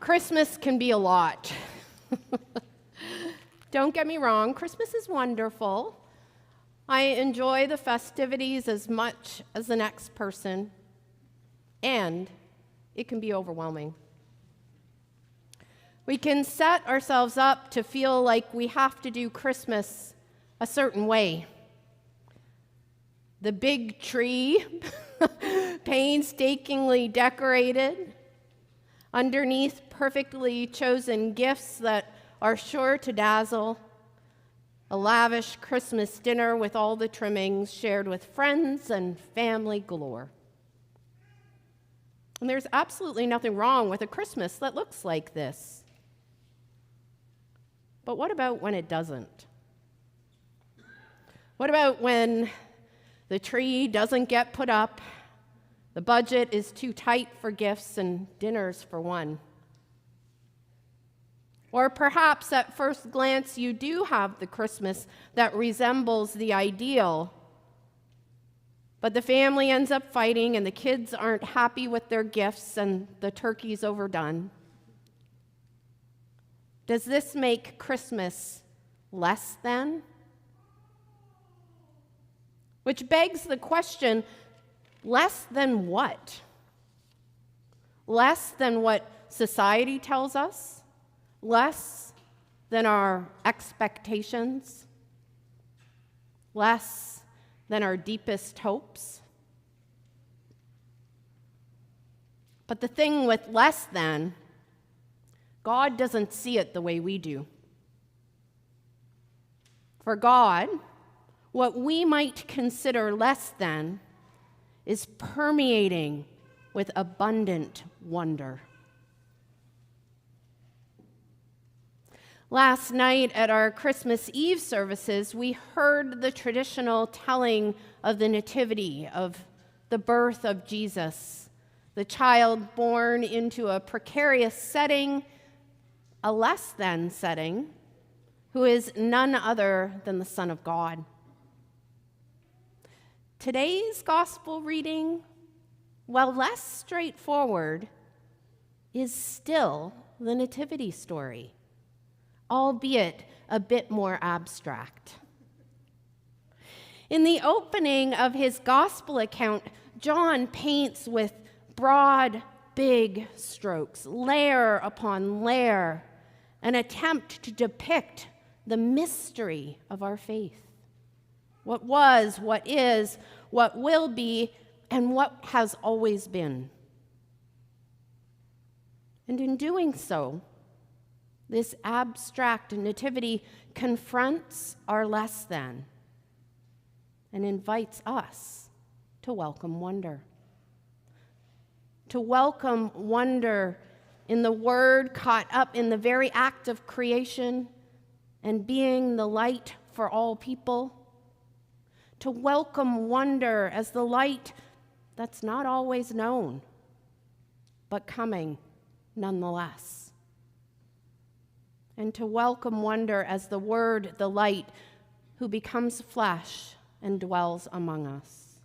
Christmas can be a lot. Don't get me wrong, Christmas is wonderful. I enjoy the festivities as much as the next person, and it can be overwhelming. We can set ourselves up to feel like we have to do Christmas a certain way. The big tree, painstakingly decorated, underneath perfectly chosen gifts that are sure to dazzle, a lavish Christmas dinner with all the trimmings shared with friends and family galore. And there's absolutely nothing wrong with a Christmas that looks like this. But what about when it doesn't? What about when the tree doesn't get put up, the budget is too tight for gifts and dinners for one? Or perhaps at first glance you do have the Christmas that resembles the ideal, but the family ends up fighting and the kids aren't happy with their gifts and the turkey's overdone. Does this make Christmas less than? Which begs the question, less than what? Less than what society tells us? Less than our expectations? Less than our deepest hopes? But the thing with less than, God doesn't see it the way we do. For God, what we might consider less than is permeating with abundant wonder. Last night at our Christmas Eve services, we heard the traditional telling of the Nativity, of the birth of Jesus, the child born into a precarious setting, a less than setting, who is none other than the Son of God. Today's gospel reading, while less straightforward, is still the Nativity story, albeit a bit more abstract. In the opening of his gospel account, John paints with broad, big strokes, layer upon layer, an attempt to depict the mystery of our faith. What was, what is, what will be, and what has always been. And in doing so, this abstract nativity confronts our less than and invites us to welcome wonder. To welcome wonder in the Word caught up in the very act of creation and being the light for all people. To welcome wonder as the light that's not always known, but coming nonetheless. And to welcome wonder as the Word, the light, who becomes flesh and dwells among us.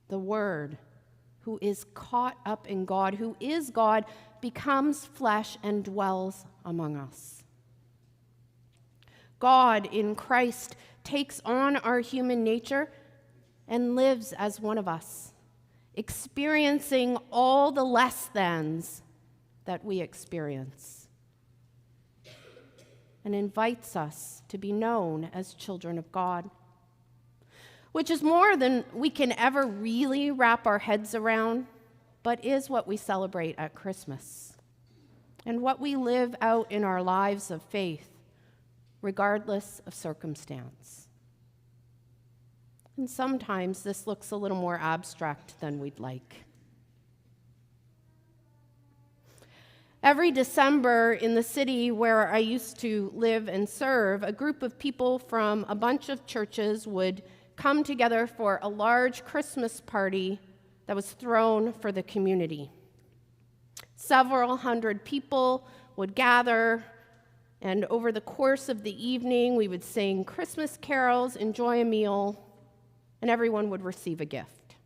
The Word, who is caught up in God, who is God, becomes flesh and dwells among us. God in Christ takes on our human nature and lives as one of us, experiencing all the less thans that we experience, and invites us to be known as children of God, which is more than we can ever really wrap our heads around, but is what we celebrate at Christmas and what we live out in our lives of faith, regardless of circumstance. And sometimes this looks a little more abstract than we'd like. Every December in the city where I used to live and serve, a group of people from a bunch of churches would come together for a large Christmas party that was thrown for the community. Several hundred people would gather, and over the course of the evening, we would sing Christmas carols, enjoy a meal, and everyone would receive a gift.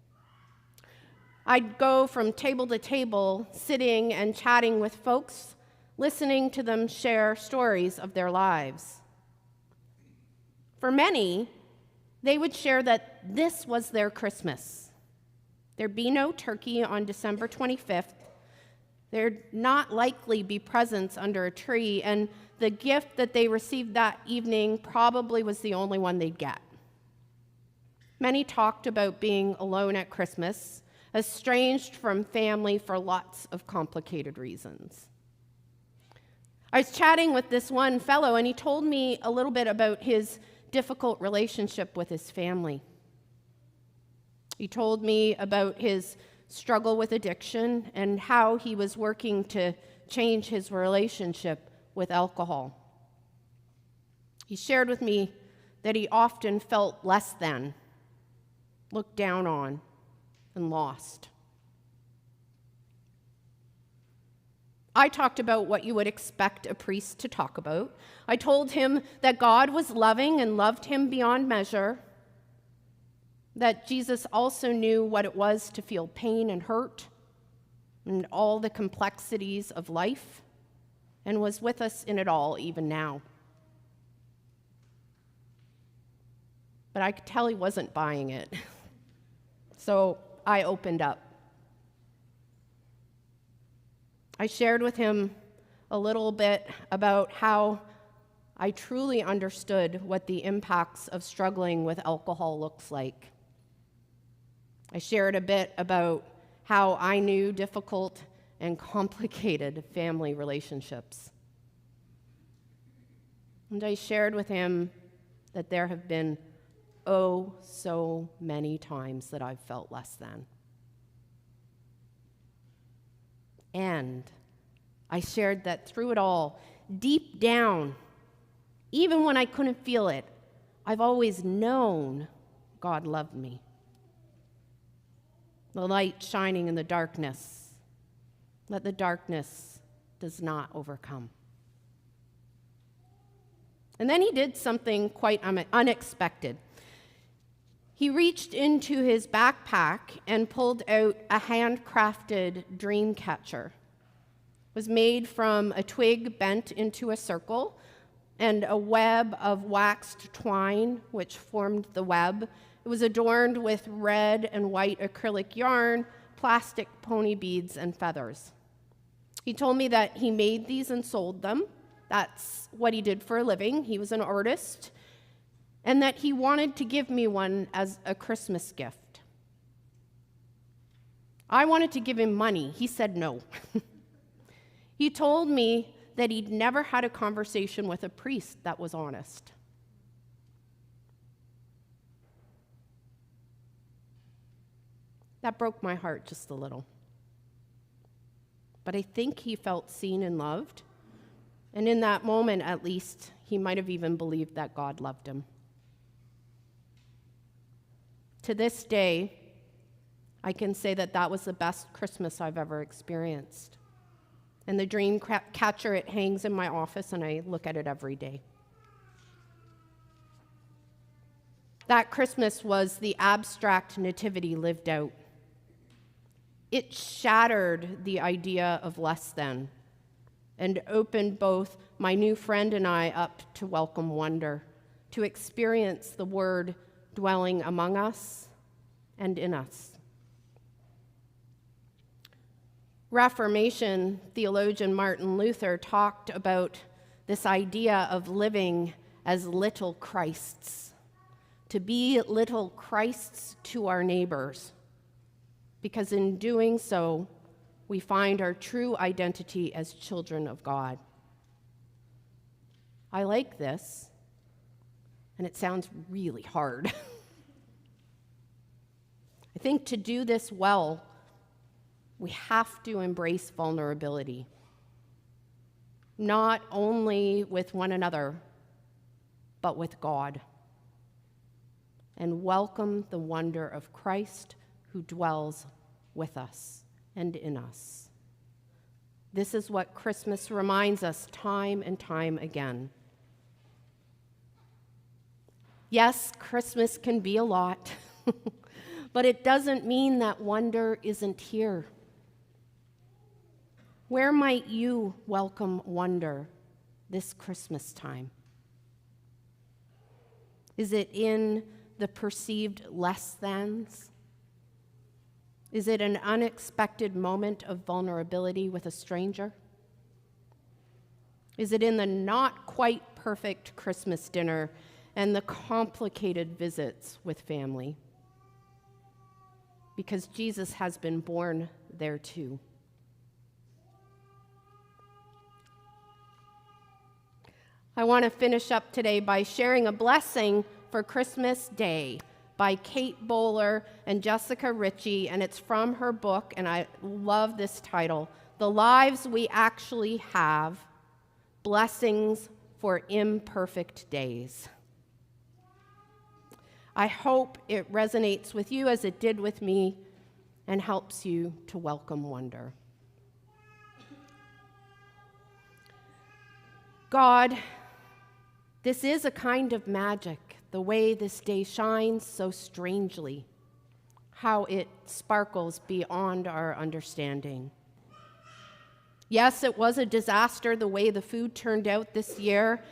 I'd go from table to table, sitting and chatting with folks, listening to them share stories of their lives. For many, they would share that this was their Christmas. There'd be no turkey on December 25th. There'd not likely be presents under a tree, and the gift that they received that evening probably was the only one they'd get. Many talked about being alone at Christmas, estranged from family for lots of complicated reasons. I was chatting with this one fellow, and he told me a little bit about his difficult relationship with his family. He told me about his struggle with addiction and how he was working to change his relationship with alcohol. He shared with me that he often felt less than, looked down on, and lost. I talked about what you would expect a priest to talk about. I told him that God was loving and loved him beyond measure, that Jesus also knew what it was to feel pain and hurt and all the complexities of life, and was with us in it all even now. But I could tell he wasn't buying it. So I opened up. I shared with him a little bit about how I truly understood what the impacts of struggling with alcohol looks like. I shared a bit about how I knew difficult and complicated family relationships. And I shared with him that there have been so many times that I've felt less than. And I shared that through it all, deep down, even when I couldn't feel it, I've always known God loved me. The light shining in the darkness, that the darkness does not overcome. And then he did something quite unexpected. He reached into his backpack and pulled out a handcrafted dream catcher. It was made from a twig bent into a circle and a web of waxed twine, which formed the web. It was adorned with red and white acrylic yarn, plastic pony beads, and feathers. He told me that he made these and sold them. That's what he did for a living. He was an artist. And that he wanted to give me one as a Christmas gift. I wanted to give him money. He said no. He told me that he'd never had a conversation with a priest that was honest. That broke my heart just a little. But I think he felt seen and loved. And in that moment, at least, he might have even believed that God loved him. To this day, I can say that that was the best Christmas I've ever experienced. And the dream catcher, it hangs in my office, and I look at it every day. That Christmas was the abstract nativity lived out. It shattered the idea of less than and opened both my new friend and I up to welcome wonder, to experience the Word dwelling among us and in us. Reformation theologian Martin Luther talked about this idea of living as little Christs, to be little Christs to our neighbors, because in doing so, we find our true identity as children of God. I like this, and it sounds really hard. I think to do this well, we have to embrace vulnerability, not only with one another, but with God, and welcome the wonder of Christ who dwells with us and in us. This is what Christmas reminds us time and time again. Yes, Christmas can be a lot. But it doesn't mean that wonder isn't here. Where might you welcome wonder this Christmas time? Is it in the perceived less thans? Is it an unexpected moment of vulnerability with a stranger? Is it in the not quite perfect Christmas dinner and the complicated visits with family? Because Jesus has been born there too. I want to finish up today by sharing a blessing for Christmas Day by Kate Bowler and Jessica Ritchie, and it's from her book, and I love this title, The Lives We Actually Have, Blessings for Imperfect Days. I hope it resonates with you as it did with me and helps you to welcome wonder. God, this is a kind of magic, the way this day shines so strangely, how it sparkles beyond our understanding. Yes, it was a disaster the way the food turned out this year,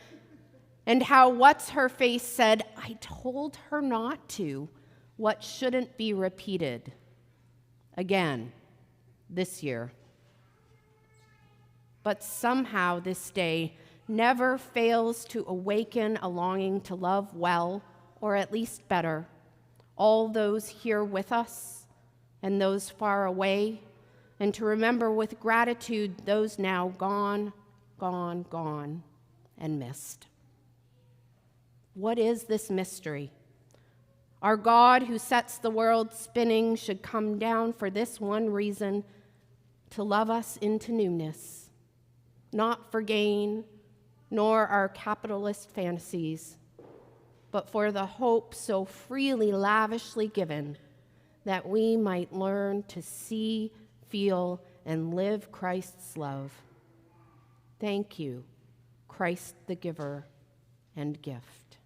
and how What's-Her-Face said, I told her not to, what shouldn't be repeated again this year. But somehow this day never fails to awaken a longing to love well, or at least better, all those here with us and those far away, and to remember with gratitude those now gone, gone, gone, and missed. What is this mystery? Our God who sets the world spinning should come down for this one reason, to love us into newness, not for gain, nor our capitalist fantasies, but for the hope so freely, lavishly given, that we might learn to see, feel, and live Christ's love. Thank you, Christ the giver and gift.